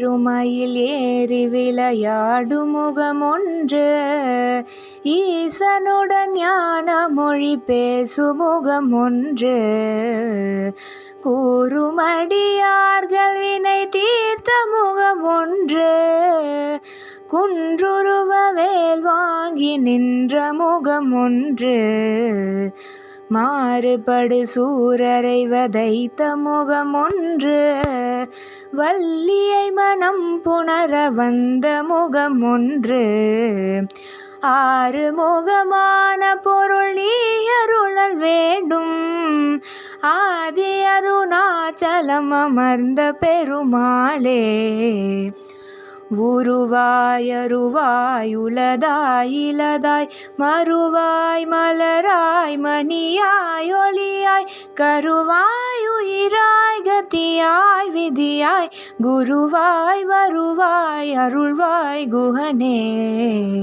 ஏறுமயில் ஏறி விளையாடும் முகமொன்று ஈசனுடன் ஞான மொழி பேசும் முகமொன்று கூறுமடியார்கள் வினை தீர்த்த முகமொன்று குன்றுருவ வேல் வாங்கி நின்ற முகமொன்று மாறுபடு சூரரை வதைத்த முகமொன்று வள்ளியை மனம் புணர வந்த முகமொன்று ஆறு முகமான பொருள் நீ அருளல் வேண்டும் ஆதி அருணாச்சலம் அமர்ந்த பெருமாளே உருவாய் அருவாய் உளதாய் இலதாய் மறுவாய் மலராய் மணியாய் ஒளியாய் கருவாய் உயிராய் கதியாய் விதியாய் குருவாய் வருவாய் அருள்வாய் குஹனே.